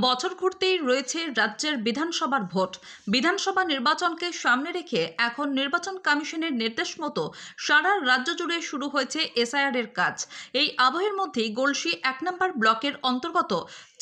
বছর ঘুরতেই রয়েছে রাজ্যের বিধানসভার ভোট। বিধানসভা নির্বাচনকে সামনে রেখে এখন নির্বাচন কমিশনের নির্দেশ মতো সারা রাজ্য জুড়ে শুরু হয়েছে এসআইআর এর কাজ। এই আবহের মধ্যেই গলসি ১ নম্বর ব্লকের অন্তর্গত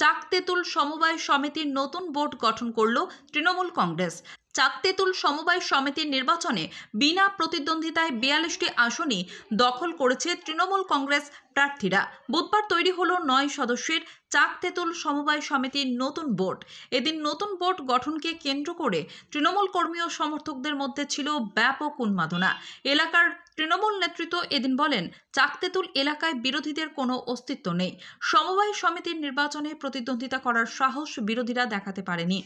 চাকতেতুল সমবায় সমিতির নতুন বোর্ড গঠন করল তৃণমূল কংগ্রেস। চাকতেতুল সমবায় সমিতির নির্বাচনে বিনা প্রতিদ্বন্দ্বিতায় ৪২টি আসনই দখল করেছে তৃণমূল কংগ্রেস প্রার্থীরা। বুধবার তৈরি হলো ৯ সদস্যের চাকতেতুল সমবায় সমিতির নতুন বোর্ড। এদিন নতুন বোর্ড গঠনকে কেন্দ্র করে তৃণমূল কর্মী ও সমর্থকদের মধ্যে ছিল ব্যাপক উন্মাদনা। এলাকার তৃণমূল নেতৃত্ব এদিন বলেন, চাকতেতুল এলাকায় বিরোধীদের কোনো অস্তিত্ব নেই। সমবায় সমিতির নির্বাচনে প্রতিদ্বন্দ্বিতা করার সাহস বিরোধীরা দেখাতে পারেনি।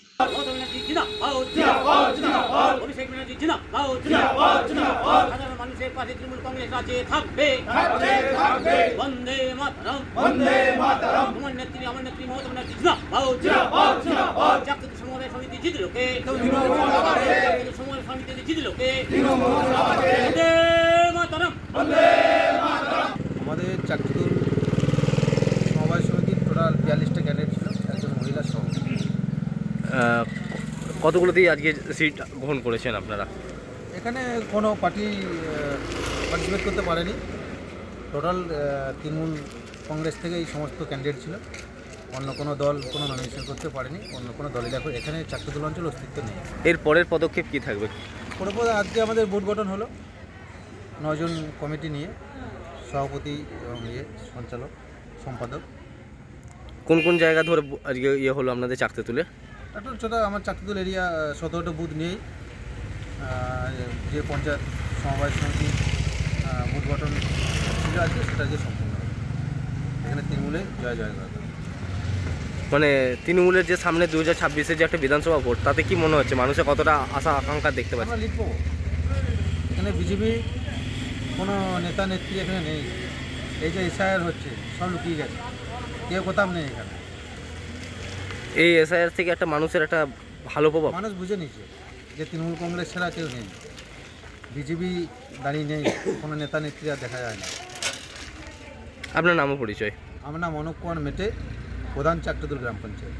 আমাদের চাকতেতুল সমবায় সমিতির টোটাল ৪২টা ক্যান্ডিডেট ছিল, একজন মহিলা সহ। কতগুলোতেই আজকে সিট গ্রহণ করেছেন আপনারা? এখানে কোনো পার্টি পার্টিসিপেট করতে পারেনি। টোটাল তৃণমূল কংগ্রেস থেকে এই সমস্ত ক্যান্ডিডেট ছিল। অন্য কোনো দল কোনো নমিনেশন করতে পারেনি। অন্য কোনো দলে দেখো এখানে চাকতেতুল অঞ্চল অস্তিত্ব নেই। এর পরের পদক্ষেপ কি থাকবে? পরপর আজকে আমাদের বোর্ড গঠন হলো ৯ জন কমিটি নিয়ে, সভাপতি এবং সঞ্চালক সম্পাদক। কোন কোন জায়গা ধরে আজকে হলো আপনাদের চাকতেতুলে? একটা ছোটো আমার চাকতেতুল এরিয়া ১৭টা বুথ নিয়েই যে পঞ্চায়েত সমবায় সমিতি বুথ গঠন ছিল আজকে, সেটা আজকে সম্পূর্ণ হবে। এখানে তৃণমূলে জয় করা। মানে তৃণমূলের যে সামনে 2026-এর যে একটা বিধানসভা ভোট, তাতে কি মনে হচ্ছে মানুষের কতটা আশা আকাঙ্ক্ষা দেখতে পাচ্ছে? আমরা লিখবো, এখানে বিজেপি কোনো নেতা নেত্রী এখানে নেই। এই যে এসআইআর হচ্ছে সব লুকিয়ে গেছে, কেউ কোথাও নেই এখানে। এই এসআইআর থেকে একটা মানুষের একটা ভালো প্রভাব মানুষ বুঝে নিচ্ছে যে তৃণমূল কংগ্রেস ছাড়া কেউ নেই, বিজেপি দাঁড়িয়ে নেই, কোনো নেতা নেত্রী আর দেখা যায় না। আপনার নামও পরিচয়? আমার নাম অনুপ কুমার মেটে, প্রধান চাকতেতুল গ্রাম পঞ্চায়েত।